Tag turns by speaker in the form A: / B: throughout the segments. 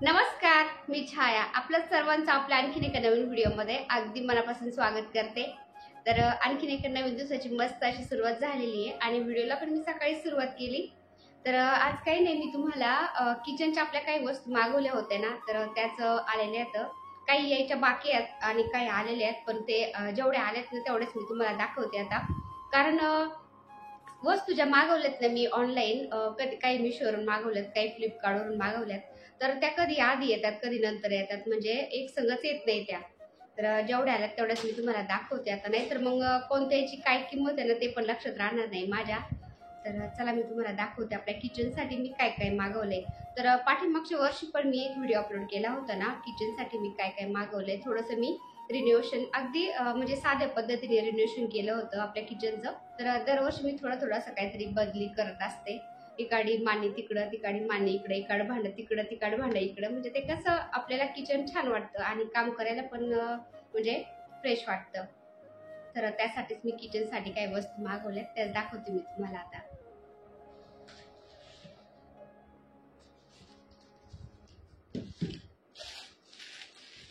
A: नमस्कार, मी छाया. आपल्या सर्वांचं आपल्या आणखीन एका नवीन व्हिडिओमध्ये अगदी मनापासून स्वागत करते. तर आणखीन एका नवीन दिवसाची मस्त अशी सुरुवात झालेली आहे आणि व्हिडिओला पण मी सकाळी सुरुवात केली. तर आज काही नाही, मी तुम्हाला किचनच्या आपल्या काही वस्तू मागवल्या होत्या ना, तर त्याच आलेले आहेत. काही यायच्या बाकी आहेत आणि काही आलेले आहेत, पण ते जेवढे आलेत ना तेवढेच मी तुम्हाला दाखवते आता. कारण वस्तू ज्या मागवल्यात ना मी ऑनलाईन, कधी काही मिशोवरून मागवल्यात, काही फ्लिपकार्टवरून मागवल्यात. तर त्या कधी आधी येतात कधी नंतर येतात, म्हणजे एक संगच येत नाही त्या. तर जेवढ्या आल्यात तेवढ्याच मी तुम्हाला दाखवते आता, नाही तर मग कोणत्याची काय किंमत आहे ना ते पण लक्षात राहणार नाही माझ्या. तर चला मी तुम्हाला दाखवते आपल्या किचनसाठी मी काय काय मागवले. तर पाठीमागच्या वर्षी पण मी एक व्हिडिओ अपलोड केला होता ना, किचनसाठी मी काय काय मागवलंय. थोडंसं मी रिनोव्हेशन अगदी म्हणजे साध्या पद्धतीने रिनोव्हेशन केलं होतं आपल्या किचनचं. तर दरवर्षी मी थोडं असं काहीतरी बदली करत असते. इकाडी मांडी तिकडं, तिकाडी मांडी इकडे, इकाड भांडं तिकडं, तिकाड भांडं इकडं, म्हणजे ते कसं आपल्याला किचन छान वाटतं आणि काम करायला पण म्हणजे फ्रेश वाटतं. तर त्यासाठीच मी किचनसाठी काही वस्तू मागवल्यात, त्याच दाखवते मी तुम्हाला आता.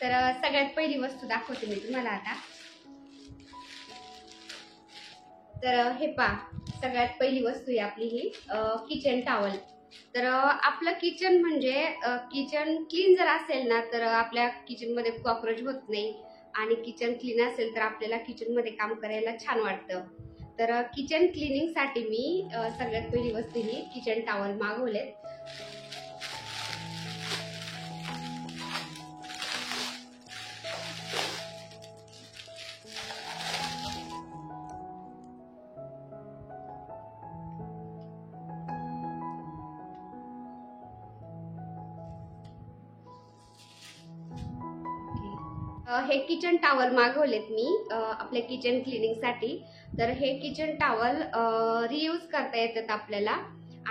A: तर सगळ्यात पहिली वस्तू दाखवते मी तुम्हाला आता. तर हे पहा, सगळ्यात पहिली वस्तू आहे आपली ही किचन टॉवल. तर आपलं किचन म्हणजे किचन क्लीन जर असेल ना तर आपल्या किचनमध्ये कॉक्रोच होत नाही आणि किचन क्लीन असेल तर आपल्याला किचनमध्ये काम करायला छान वाटतं. तर किचन क्लिनिंगसाठी मी सगळ्यात पहिली वस्तू ही किचन टॉवल मागवलेत. हे किचन टॉवल मागवलेत मी आपल्या किचन क्लिनिंगसाठी. तर हे किचन टॉवल रियूज करता येतात आपल्याला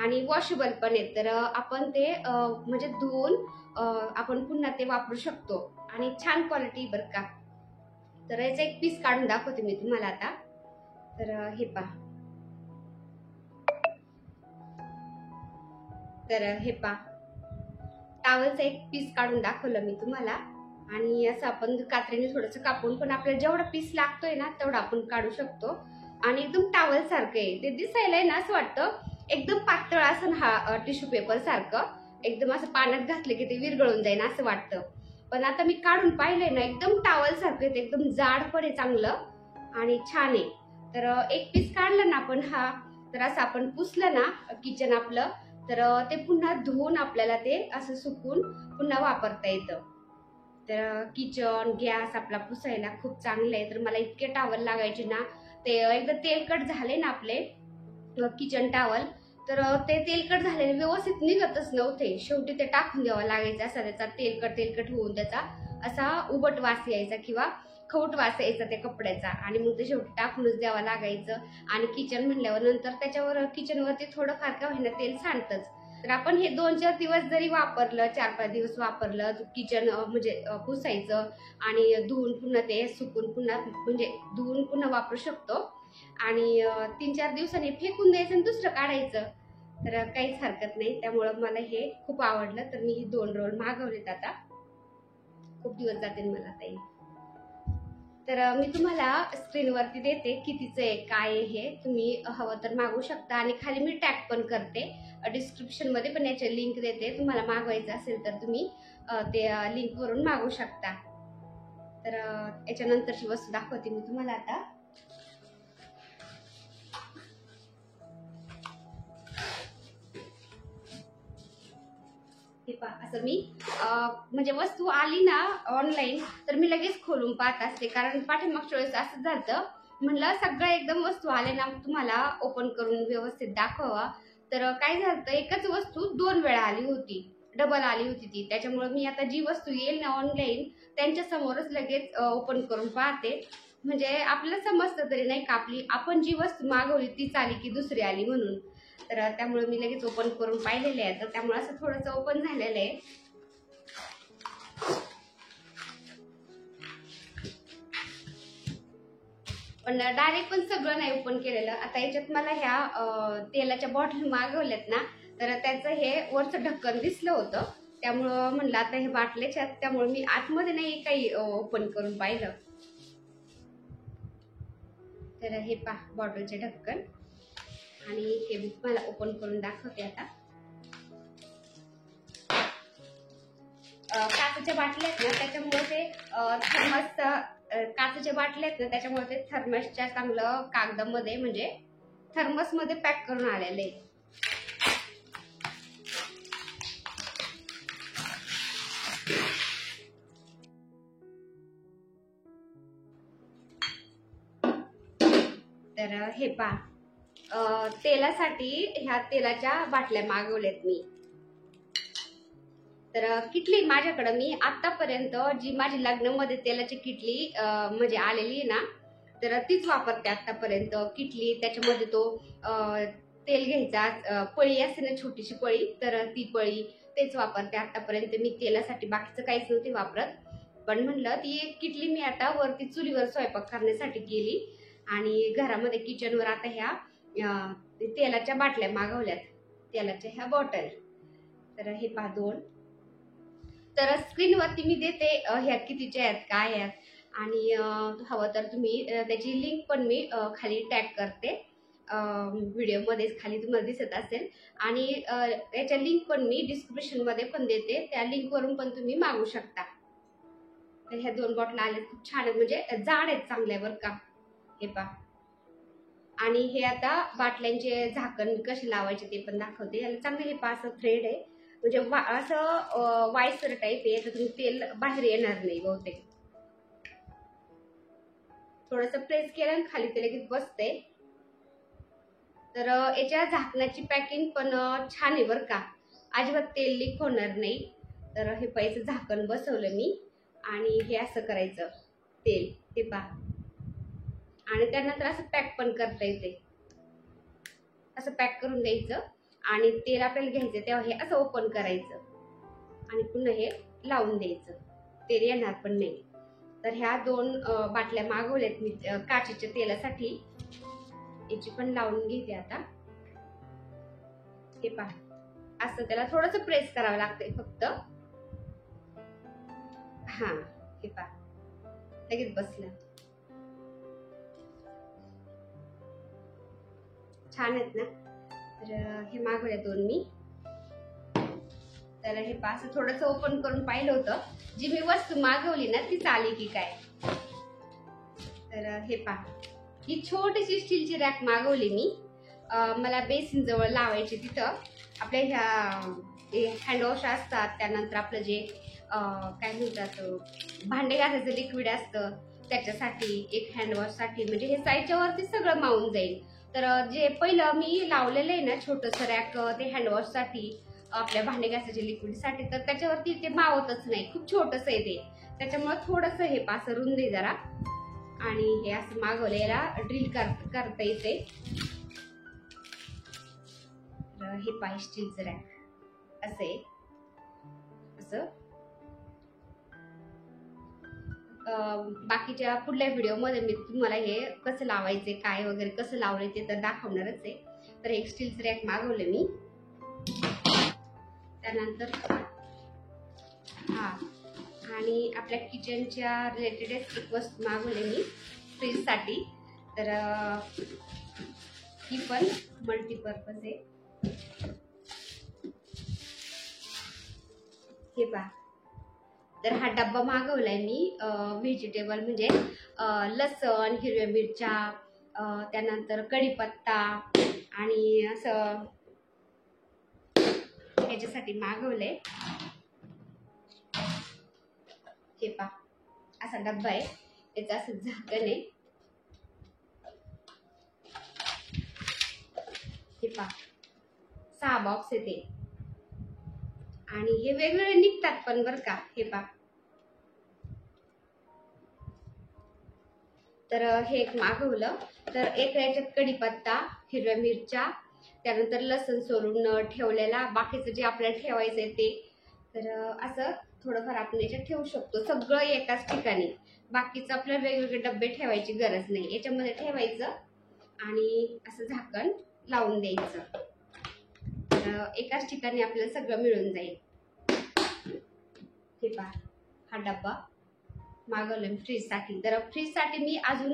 A: आणि वॉशेबल पण आहेत. तर आपण ते म्हणजे धुवून आपण पुन्हा ते वापरू शकतो आणि छान क्वालिटी बरं का. तर याचा एक पीस काढून दाखवते मी तुम्हाला आता. तर हे पहा. तर हे पहा, टॉवलचा एक पीस काढून दाखवलं मी तुम्हाला आणि असं आपण कात्रीने थोडंसं कापून पण आपल्याला जेवढा पीस लागतोय ना तेवढा आपण काढू शकतो. आणि एकदम टॉवल सारखं आहे ते दिसायला ना, असं वाटतं एकदम पातळ असं हा टिश्यू पेपर सारखं, एकदम असं पाण्यात घातलं की ते विरघळून जाईल असं वाटतं. पण आता मी काढून पाहिलंय ना, एकदम टॉवल सारखं आहे, एकदम जाड पण आहे चांगलं आणि छान आहे. तर एक पीस काढलं ना आपण हा, तर असं आपण पुसलं ना किचन आपलं, तर ते पुन्हा धुवून आपल्याला ते असं सुकून पुन्हा वापरता येतं. तर किचन गॅस आपला पुसायला खूप चांगलं आहे. तर मला इतके टॉवल लागायचे ना, ते एकदा तेलकट झाले ना आपले किचन टॉवल, तर ते तेलकट झालेले व्यवस्थित निघतच नव्हते. शेवटी ते टाकून द्यावं लागायचं, असा त्याचा तेलकट होऊन त्याचा असा उबट वास यायचा किंवा खवट वास यायचा त्या कपड्याचा आणि मग ते शेवटी टाकूनच द्यावं लागायचं. आणि किचन म्हणल्यावर नंतर त्याच्यावर किचनवरती थोडंफार का होईना तेल सांडतच. तर आपण हे 2-4 दिवस जरी वापरलं, 4-5 दिवस वापरलं, किचन म्हणजे पुसायचं आणि धुवून पुन्हा ते सुकून पुन्हा म्हणजे धुवून पुन्हा वापरू शकतो. आणि 3-4 दिवसांनी फेकून द्यायचं आणि दुसरं काढायचं. तर काहीच हरकत नाही. त्यामुळं मला हे खूप आवडलं. तर मी ही 2 रोल मागवलेत आता. खूप दिवस जातील मला ताई. तर मी तुम्हाला स्क्रीनवरती देते कितीचं आहे काय आहे हे, तुम्ही हवं तर मागवू शकता आणि खाली मी टॅग पण करते, डिस्क्रिप्शनमध्ये पण याची लिंक देते. तुम्हाला मागवायचं असेल तर तुम्ही ते लिंकवरून मागवू शकता. तर याच्यानंतरची वस्तू दाखवते मी तुम्हाला आता. हे पहा, असं मी म्हणजे वस्तू आली ना ऑनलाईन तर मी लगेच खोलून पाहत असते, कारण पाठीमागच्या वेळेस असं झालं, म्हणलं सगळं एकदम वस्तू आले ना तुम्हाला ओपन करून व्यवस्थित दाखवा. तर काय झालं, एकच वस्तू 2 वेळा आली होती, डबल आली होती ती. त्याच्यामुळे मी आता जी वस्तू येईल ना ऑनलाईन त्यांच्या समोरच लगेच ओपन करून पाहते, म्हणजे आपल्याला समजतं तरी नाही का आपण जी वस्तू मागवली तीच आली की दुसरी आली म्हणून. तर त्यामुळे मी लगेच ओपन करून पाहिलेले आहे. तर त्यामुळे असं थोडंसं ओपन झालेलं आहे. पण डायरेक्ट पण सगळं नाही ओपन केलेलं. आता याच्यात मला ह्या तेलाच्या बॉटल मागवल्यात ना, तर त्याचं हे वरचं ढक्कन दिसलं होतं. त्यामुळं म्हणलं आता हे बाटल्याचे आहेत, त्यामुळे मी आतमध्ये नाही काही ओपन करून पाहिलं. तर हे पहा बॉटलचे ढक्कन, आणि हे मी तुम्हाला ओपन करून दाखवते आता. काचेच्या बाटल्या आहेत ना, त्याच्यामुळे ते थर्मस, काचेच्या बाटल्या आहेत ना, त्याच्यामुळे ते थर्मसच्या चांगलं कागदामध्ये म्हणजे थर्मस मध्ये पॅक करून आलेले. तर हे पहा तेलासाठी ह्या तेलाच्या बाटल्या मागवल्यात मी. तर किटली माझ्याकडे मी आतापर्यंत जी माझी लग्नामध्ये तेलाची किटली म्हणजे आलेली आहे ना, तर तीच वापरते आतापर्यंत. किटली, त्याच्यामध्ये तो तेल घ्यायचा, पळी असते ना छोटीशी पळी, तर ती पळी तेच वापरते आतापर्यंत मी तेलासाठी. बाकीचं काहीच नव्हते वापरत. पण म्हणलं ती एक किटली मी आता वरती चुलीवर स्वयंपाक करण्यासाठी केली, आणि घरामध्ये किचनवर आता ह्या तेलाच्या बाटल्या मागवल्यात, तेलाच्या ह्या बॉटल. तर हे पहा 2. तर स्क्रीनवरती मी देते ह्या कितीच्या आहेत, काय आहेत, आणि हवं तर तुम्ही त्याची लिंक पण मी खाली टॅग करते व्हिडिओमध्ये, खाली तुम्हाला दिसत असेल. आणि याच्या लिंक पण मी डिस्क्रिप्शनमध्ये पण देते, त्या लिंकवरून पण तुम्ही मागू शकता. तर ह्या 2 बॉटल आल्या, खूप छान आहेत, म्हणजे जाड आहेत, चांगल्या बरं का. हे पहा. आणि हे आता बाटल्यांचे झाकण कसे लावायचे ते पण दाखवते. याला चांगलं हे पहा असं थ्रेड आहे, म्हणजे असं वायसर टाईप आहे, तर तुम्ही तेल बाहेर येणार नाही बहुतेक. थोडंसं प्रेस केलं आणि खाली ते लगेच बसते. तर याच्या झाकणाची पॅकिंग पण छान आहे बरं का, अजिबात तेल लीक होणार नाही. तर हे पैसे झाकण बसवलं मी, आणि हे असं करायचं तेल, हे पहा. आणि त्यानंतर असं पॅक पण करता येते, असं पॅक करून द्यायचं, आणि तेल आपल्याला घ्यायचं तेव्हा हे असं ओपन करायचं, आणि पुन्हा हे लावून द्यायचं, तेल येणार पण नाही. तर ह्या 2 बाटल्या मागवल्यात मी काचेच्या तेलासाठी. याची पण लावून घेते आता. हे पहा असं त्याला थोडंसं प्रेस करावं लागतंय फक्त. हा हे पहा लगेच बसलं. छान आहेत ना. तर हे मागवले 2 मी. तर हे पहा असं थोडंसं ओपन करून पाहिलं होतं, जी मी वस्तू मागवली ना तीच आली की काय. तर हे पहा ही छोटीशी स्टीलची रॅक मागवली मी, मला बेसिन जवळ लावायची. तिथं आपल्या ह्या हँडवॉश असतात, त्यानंतर आपलं जे काय म्हणतात भांडे घासायचं लिक्विड असतं त्याच्यासाठी, एक हँडवॉशसाठी, म्हणजे हे साईडच्या वरती सगळं मावून जाईल. तर जे पहिलं मी लावलेलं आहे ना छोटंसं रॅक, ते हँडवॉशसाठी, आपल्या भांडे घासायच्या लिक्विडसाठी, तर त्याच्यावरती ते मावतच नाही, खूप छोटंसं आहे ते. त्याच्यामुळे थोडंसं हे पासं रुंद आहे जरा, आणि हे असं मागवलेला ड्रिल करता येते. हे पाय स्टीलचं रॅक असं आहे, असं. बाकीच्या पुढल्या व्हिडिओमध्ये मी तुम्हाला हे कसं लावायचे, काय वगैरे कसं लावले ते तर दाखवणारच आहे. तर एक स्टीलचं रॅक मागवले मी. त्यानंतर आणि आपल्या किचनच्या रिलेटेड एक वस्तू मागवली मी फ्रीजसाठी. तर ही पण मल्टीपर्पज आहे. हे पहा. तर हा डब्बा मागवलाय मी व्हेजिटेबल, म्हणजे लसण, हिरव्या मिरच्या, त्यानंतर कढीपत्ता, आणि असं ह्याच्यासाठी मागवलंय. हे पहा असा डब्बा आहे, याचं असं झाकण आहे. हे पहा 6 बॉक्स आहे ते, आणि हे वेगवेगळे निघतात पण बरं का. हे पहा. तर हे एक मागवलं. तर एक याच्यात कढीपत्ता, हिरव्या मिरच्या, त्यानंतर लसण सोलून ठेवलेला, बाकीचं जे आपल्याला ठेवायचंय ते. तर असं थोडंफार आपण याच्यात ठेवू शकतो, सगळं एकाच ठिकाणी. बाकीचं आपल्याला वेगवेगळे डब्बे ठेवायची गरज नाही, याच्यामध्ये ठेवायचं आणि असं झाकण लावून द्यायचं. तर एकाच ठिकाणी आपल्याला सगळं मिळून जाईल. पहा हा डब्बा मागवलं फ्रीजसाठी. तर फ्रीजसाठी मी अजून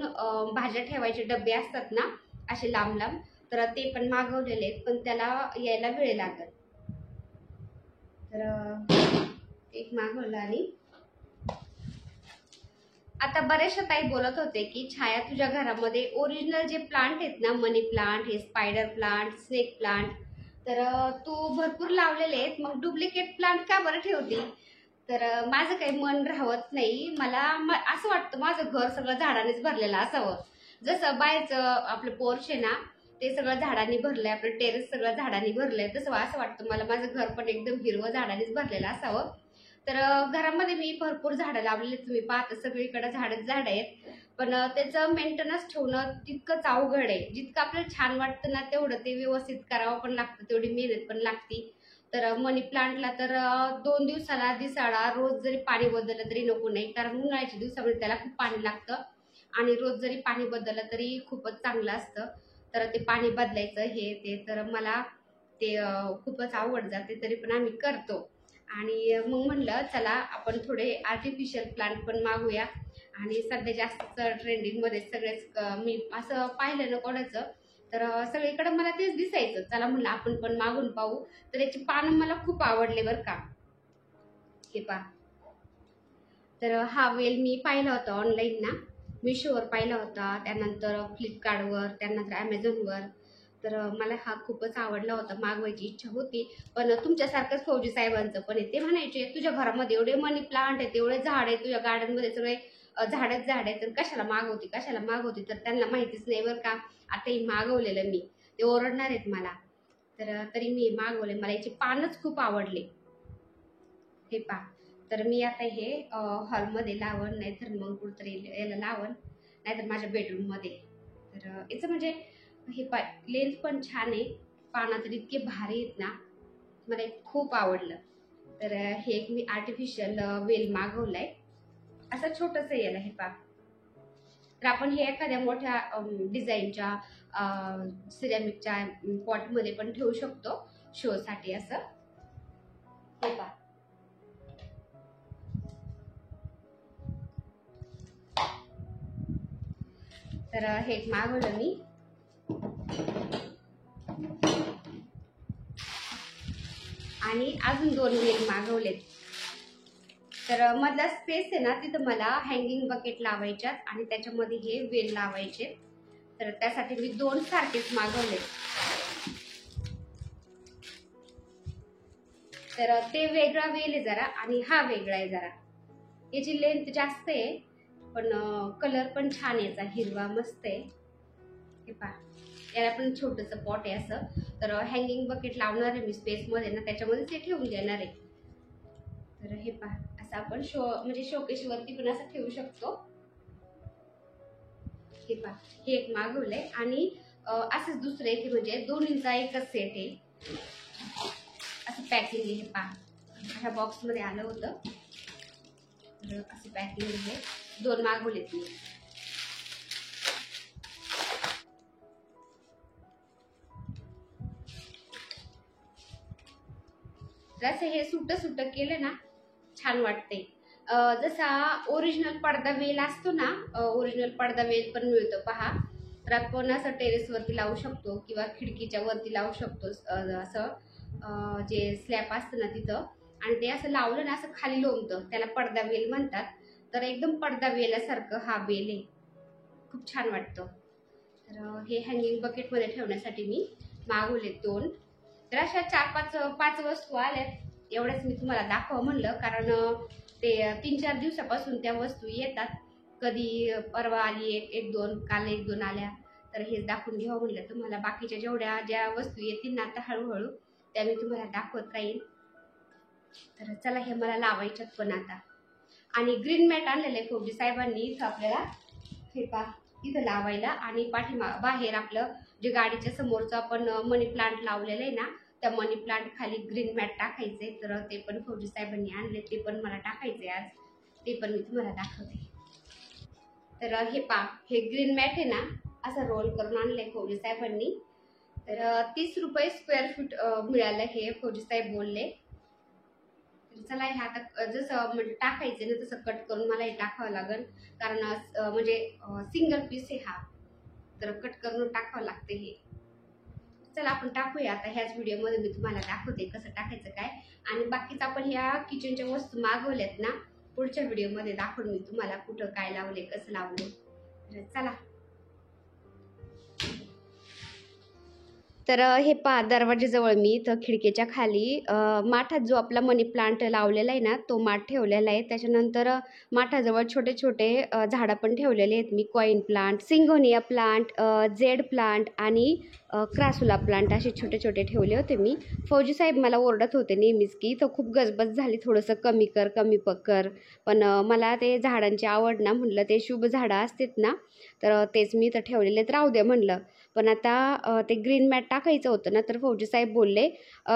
A: भाज्या ठेवायचे डबे असतात ना असे लांब लांब, तर ते पण मागवलेले आहेत, पण त्याला यायला वेळ लागेल. तर एक मागवलं. आणि आता बऱ्याचशा ताई बोलत होते की छाया तुझ्या घरामध्ये ओरिजिनल जे प्लांट आहेत ना, मनी प्लांट, हे स्पायडर प्लांट, स्नेक प्लांट, तर तू भरपूर लावलेले आहेत, मग डुप्लिकेट प्लांट का बरं ठेवते? तर माझं काही मन राहत नाही. मला असं वाटतं माझं घर सगळं झाडानेच भरलेलं असावं. जसं बाहेरचं आपलं पोर्च आहे ना ते सगळं झाडांनी भरलंय, आपलं टेरेस सगळं झाडांनी भरलंय, तसं असं वाटतं मला माझं घर पण एकदम हिरवं झाडानेच भरलेलं असावं. तर घरामध्ये मी भरपूर झाडं लावलेली, तुम्ही पाहता सगळीकडे झाड आहेत, पण त्याचं मेंटेनन्स ठेवणं तितकंच अवघड आहे. जितकं आपल्याला छान वाटतं ना तेवढं ते व्यवस्थित करावं पण लागतं, तेवढी मेहनत पण लागते. तर मनी प्लांटला तर 2 दिवसाला दिसाळा रोज जरी पाणी बदललं तरी नको नाही, कारण उन्हाळ्याच्या दिवसामध्ये त्याला खूप पाणी लागतं आणि रोज जरी पाणी बदललं तरी खूपच चांगलं असतं. तर ते पाणी बदलायचं हे ते, तर मला ते खूपच आवड जाते, तरी पण आम्ही करतो. आणि मग म्हणलं चला आपण थोडे आर्टिफिशियल प्लांट पण मागूया. आणि सध्या जास्त ट्रेंडिंगमध्ये सगळेच मी असं पाहिलं ना कोणाचं, तर सगळीकडे मला तेच दिसायचं. चला म्हणलं आपण पण मागून पाहू. तर याची पानं मला खूप आवडले बरं का. हे पहा, तर हा वेल मी पाहिला होता ऑनलाईन ना, मिशोवर पाहिला होता, त्यानंतर फ्लिपकार्टवर, त्यानंतर ॲमेझॉनवर. तर मला हा खूपच आवडला होता, मागवायची इच्छा होती. पण तुमच्यासारखंच फौजी साहेबांचं पण आहे. ते म्हणायचे तुझ्या घरामध्ये एवढे मनी प्लांट आहेत, एवढे झाड आहे, तुझ्या गार्डनमध्ये सगळे झाडच झाड आहेत, तर कशाला मागवते. तर त्यांना माहितीच नाही बरं का. आताही मागवलेलं मी, ते ओरडणार आहेत मला. तर तरी मी मागवले, मला याचे पानच खूप आवडले. हे पहा, तर मी आता हे हॉलमध्ये लावण, नाहीतर मग कुठतरी याला लावण, नाहीतर माझ्या बेडरूममध्ये. तर याचं म्हणजे हे लेन्स पण छान आहे, पानं तर इतके भारी आहेत ना, मला खूप आवडलं. तर हे एक मी आर्टिफिशियल वेल मागवलंय, असं छोटंसं याला. हे पहा, तर आपण हे एखाद्या मोठ्या डिझाईनच्या सिरॅमिकच्या पॉटमध्ये पण ठेवू शकतो शोसाठी असं. हे पहा, तर हे एक मागवलं मी. आणि अजून 2 वेल मागवलेत. तर मधला स्पेस आहे ना तिथं मला हँगिंग बकेट लावायच्यात आणि त्याच्यामध्ये हे वेल लावायचे. तर त्यासाठी मी 2 सारखेच मागवले. तर ते वेगळा वेल आहे जरा आणि हा वेगळा आहे जरा. याची लेंथ जास्त आहे, पण कलर पण छान याचा, हिरवा मस्त आहे. हे पहा, याला पण छोटंसं पॉट आहे असं. तर हँगिंग बकेट लावणार आहे मी स्पेसमध्ये ना, त्याच्यामध्ये ते ठेवून देणार आहे. तर हे पहा, असं आपण म्हणजे शोकेशवरती पण असं ठेवू शकतो. हे पहा, हे एक मागवलंय. आणि असंच दुसरं एक म्हणजे दोन्हींचा एकच सेट आहे, असं पॅकिंग आहे. हे पहा, अशा बॉक्समध्ये आलं होतं, तर असं पॅकिंग आहे. 2 मागवलेत मी. जसं हे सुट केलं ना छान वाटते. जसा ओरिजिनल पडदा वेल असतो ना, ओरिजिनल पडदा वेल पण मिळतो पहा. तर आपण असं टेरेसवरती लावू शकतो किंवा खिडकीच्या वरती लावू शकतो. असं जे स्लॅब असतं ना तिथं, आणि ते असं लावलं ना असं खाली लोंबतं, त्याला पडदा वेल म्हणतात. तर एकदम पडदा वेलासारखं हा वेल आहे, खूप छान वाटतं. तर हे हँगिंग बकेटमध्ये ठेवण्यासाठी मी मागवले 2. तर अशा 4-5 वस्तू आल्यात. एवढ्याच मी तुम्हाला दाखवा म्हणलं, कारण ते 3-4 दिवसापासून त्या वस्तू येतात. कधी परवा आली 1-2, काल 1-2 आल्या. तर हेच दाखवून घ्यावं म्हणलं तुम्हाला. बाकीच्या ज्या वस्तू येतील ना आता हळूहळू त्या मी तुम्हाला दाखवत राहील. तर चला, हे मला लावायच्यात पण आता. आणि ग्रीन मॅट आणलेलं आहे फौजी साहेबांनी इथं आपल्याला. हे पहा, इथं लावायला. आणि बाहेर आपलं जे गाडीच्या समोरचं आपण मनी प्लांट लावलेलं आहे ना, त्या मनी प्लांट खाली ग्रीन मॅट टाकायचे. तर ते पण फौजी साहेबांनी आणले, ते पण मला टाकायचे आज, ते पण मी तुम्हाला दाखवते. तर हे पहा, हे ग्रीन मॅट आहे ना, असं रोल करून आणलंय फौजी साहेबांनी. तर 30 रुपये स्क्वेअर फूट मिळालं हे, फौजी साहेब बोलले. तर चला हे आता जसं म्हणजे टाकायचं ना तसं कट करून मला हे टाकावं लागेल, कारण म्हणजे सिंगल पीस आहे हा, तर कट करून टाकावं लागते हे. चला आपण टाकूया आता. ह्याच व्हिडिओमध्ये मी तुम्हाला दाखवते कसं टाकायचं काय, आणि बाकीच आपण ह्या किचनच्या वस्तू मागवल्यात ना पुढच्या व्हिडिओमध्ये दाखवून मी तुम्हाला कुठं काय लावले कसं लावले. चला तर हे पहा, दरवाजाजवळ मी इथं खिडकीच्या खाली माठात जो आपला मनी प्लांट लावलेला आहे ना तो माठ ठेवलेला आहे. त्याच्यानंतर माठाजवळ छोटे छोटे झाडं पण ठेवलेले आहेत मी. Coin plant, syngonium plant, jade plant आणि क्रासुला प्लांट असे छोटे छोटे ठेवले होते मी. फौजी साहेब मला ओरडत होते नेहमीच की इथं खूप गजबज झाली, थोडंसं कमी कर कमी कर, पण मला ते झाडांची आवड ना, म्हटलं ते शुभ झाडं असतात ना तर तेच मी इथं ठेवलेले आहेत, राहू दे म्हणलं. पण आता ते ग्रीन मॅट टाकायचं होतं ना, तर फौजी साहेब बोलले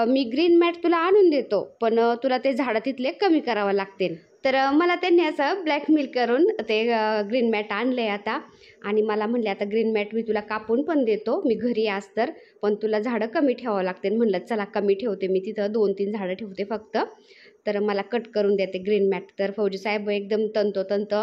A: मी ग्रीन मॅट तुला आणून देतो, पण तुला ते झाडं तिथले कमी करावं लागतील. तर मला त्यांनी असं ब्लॅकमेल करून ते ग्रीन मॅट आणले आता, आणि मला म्हणले आता ग्रीन मॅट मी तुला कापून पण देतो, मी घरी आज तर, पण तुला झाडं कमी ठेवावं लागतील. म्हणलं चला कमी ठेवते मी, तिथं 2-3 झाडं ठेवते फक्त, तर मला कट करून देते ग्रीन मॅट. तर फौजी साहेब एकदम तंतोतंत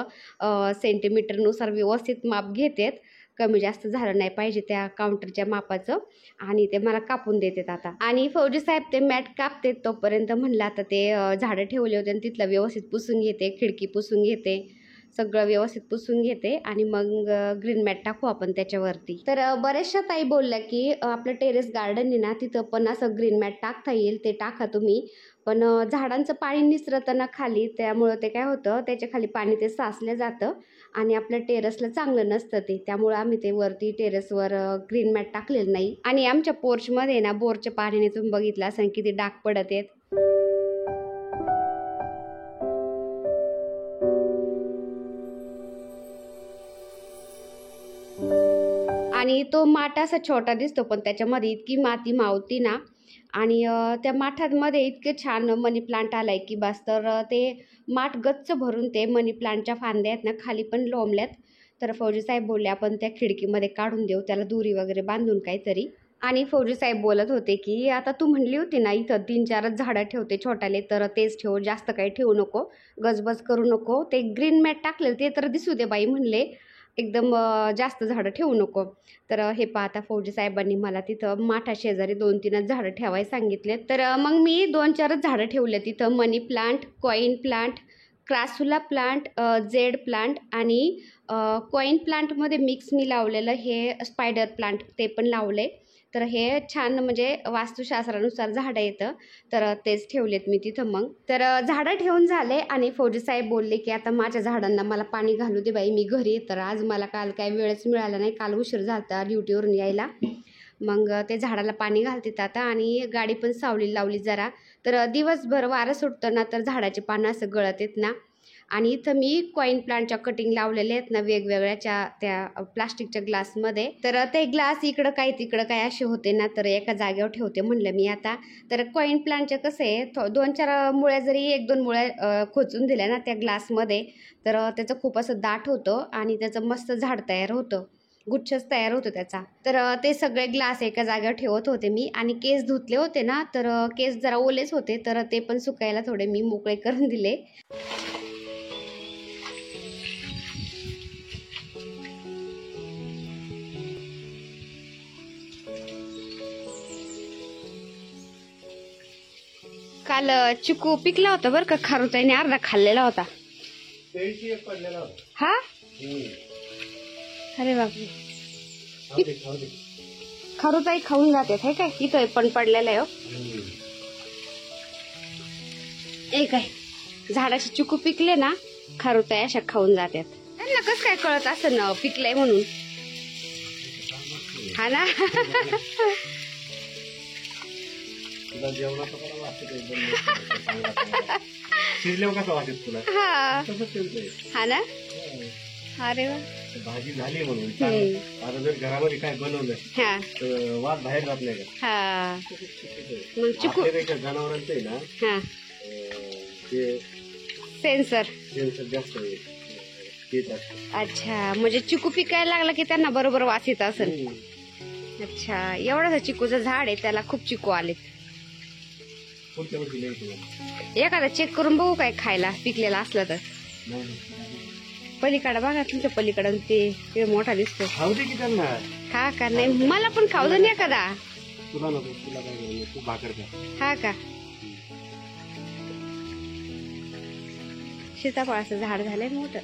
A: सेंटीमीटरनुसार व्यवस्थित माप घेतात, कमी जास्त झालं नाही पाहिजे त्या काउंटरच्या मापाचं, आणि ते मला कापून देतात आता. आणि फौजी साहेब ते मॅट कापते तोपर्यंत म्हणलं आता ते झाडं ठेवले होते आणि तिथलं व्यवस्थित पुसून घेते, खिडकी पुसून घेते, सगळं व्यवस्थित पुसून घेते, आणि मग ग्रीन मॅट टाकू आपण त्याच्यावरती. तर बऱ्याचशा ताई बोलल्या की आपलं टेरेस गार्डन आहे ना तिथं पण असं ग्रीन मॅट टाकता येईल, ते टाका तुम्ही, पण झाडांचं पाणी निसरतं ना खाली, त्यामुळं ते काय होतं त्याच्या खाली पाणी ते साचलं जातं आणि आपल्या टेरेसला चांगलं नसतं ते, त्यामुळं आम्ही ते वरती टेरेसवर ग्रीन मॅट टाकलेलं नाही. आणि आमच्या पोर्चमध्ये ना बोरच्या पाण्याने तुम्ही बघितलं असं किती डाग पडत आहेत. आणि तो माठ असा छोटा दिसतो पण त्याच्यामध्ये इतकी माती मावती ना, आणि त्या माठांमध्ये इतके छान मनी प्लांट आलाय की बस. तर ते माठ गच्च भरून ते मनी प्लांटच्या फांद्या आहेत ना खाली पण लोंबल्यात. तर फौजी साहेब बोलले आपण त्या खिडकीमध्ये काढून देऊ, त्याला दोरी वगैरे बांधून काहीतरी. आणि फौजी साहेब बोलत होते की आता तू म्हणली होती ना इथं 3-4च झाडं ठेवते छोटाले, तर तेच ठेव, जास्त काही ठेवू नको, गजबज करू नको, ते ग्रीन मॅट टाकलेलं ते तर दिसू दे बाई म्हणले, एकदम जास्त झाडं ठेवू नको. तर हे पहा आता फौजी साहेबांनी मला तिथं माठा शेजारी 2-3च झाडं ठेवायला सांगितले. तर मग मी 2-4च झाडं ठेवले तिथं. Money plant, coin plant, crassula plant, jade plant, आणि कॉइन प्लांटमध्ये मिक्स मी लावलेलं हे स्पायडर प्लांट ते पण लावले. तर हे छान म्हणजे वास्तुशास्त्रानुसार झाडं येतं, तर तेच ठेवलेत मी तिथं. मग तर झाडं ठेवून झाले आणि फौजी साहेब बोलले की आता माझ्या झाडांना मला पाणी घालू दे बाई, मी घरी. तर आज मला काल काय वेळच मिळाला नाही, काल उशीर झाला ड्युटीवरून यायला. मग ते झाडाला पाणी घालतात आता, आणि गाडी पण सावली लावली जरा. तर दिवसभर वारं सुटतं ना तर झाडाची पानं असं गळत आहेत ना. आणि इथं मी कॉइन प्लांटच्या कटिंग लावलेले आहेत ना वेगवेगळ्याच्या त्या प्लास्टिकच्या ग्लासमध्ये. तर ते ग्लास इकडं काय तिकडं काय असे होते ना, तर एका जागेवर ठेवते म्हणलं मी आता. तर कॉइन प्लांटचे कसं आहे 2-4 मुळ्या जरी 1-2 मुळ्या खोचून दिल्या ना त्या ग्लासमध्ये, तर त्याचं खूप असं दाट होतं आणि त्याचं मस्त झाड तयार होतं, गुच्छच तयार होतो त्याचा. तर ते सगळे ग्लास एका जागेवर ठेवत होते मी. आणि केस धुतले होते ना, तर केस जरा ओलेच होते, तर ते पण सुकायला थोडे मी मोकळे करून दिले. काल चिकू पिकला होता बरं का, खारुताईने अर्धा खाल्लेला होता. हा, अरे बापरे, खारुताई खाऊन जाते हे काय, इथं पण पडलेला आहे. एक आहे झाडाचे चिकू पिकले ना, खारुताई अशा खाऊन जातात. त्यांना कसं काय कळत असं ना पिकलंय म्हणून, हा ना. हा ना, अरे वा,
B: भाजी झाली म्हणून. आता जर घरामध्ये काय बनवलं तर वाद बाहेर जात नाही का.
A: हा, मग चिकू
B: जनावरांचं आहे ना ते
A: सेन्सर
B: जास्त येत असतं.
A: अच्छा, म्हणजे चिकू पिकायला लागला की त्यांना बरोबर वास येत असेल. अच्छा, एवढंच चिकूचं झाड आहे, त्याला खूप चिकू आलेत.
B: पुढच्या वर्षी लिहायचं.
A: एखादा चेक करून बघू काय खायला पिकलेला असलं तर. पलीकडे बघा तुमच्या पलीकडं ते मोठा दिसतो.
B: खाऊ दे की त्यांना.
A: हा का? नाही मला पण खाऊ दे ना एखादा.
B: तुला नको, तुला काय नाही, तू भाकर खा.
A: हा का? सीताफळाचं झाड झालंय मोठं.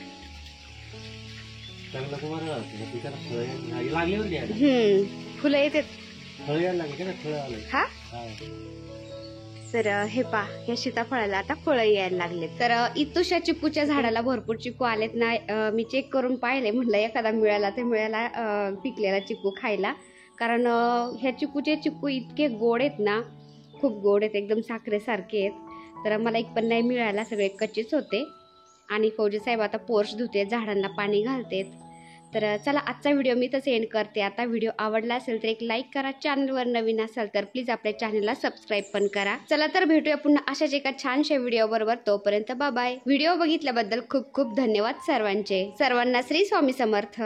B: चांगला कुमार पिकाला फळं लागल्यावर द्यायला.
A: फुलं येते.
B: फळं यायला लागले का? फळं आले.
A: हा तर हे पा, या सीताफळाला आता फळं यायला लागले. तर इतुशा चिकूच्या झाडाला भरपूर चिकू आलेत ना. मी चेक करून पाहिले, म्हटलं एखादा मिळाला तर मिळाला पिकलेला चिकू खायला. कारण ह्या चिकू इतके गोड आहेत ना, खूप गोड आहेत, एकदम साखरेसारखे आहेत. तर मला एक पण नाही मिळाला, सगळे कच्चेच होते. आणि फौजी साहेब आता पोर्च धुते, झाडांना पाणी घालतेत. तर चला आजचा व्हिडिओ मी तसं एंड करते. आता व्हिडिओ आवडला असेल तर एक लाईक करा, चॅनलवर नवीन असाल तर प्लीज आपल्या चॅनलला सबस्क्राईब पण करा. चला तर भेटूया पुन्हा अशाच एका छानशा व्हिडिओ बरोबर. तोपर्यंत बाय बाय. व्हिडिओ बघितल्याबद्दल खूप खूप धन्यवाद सर्वांचे. सर्वांना श्री स्वामी समर्थ.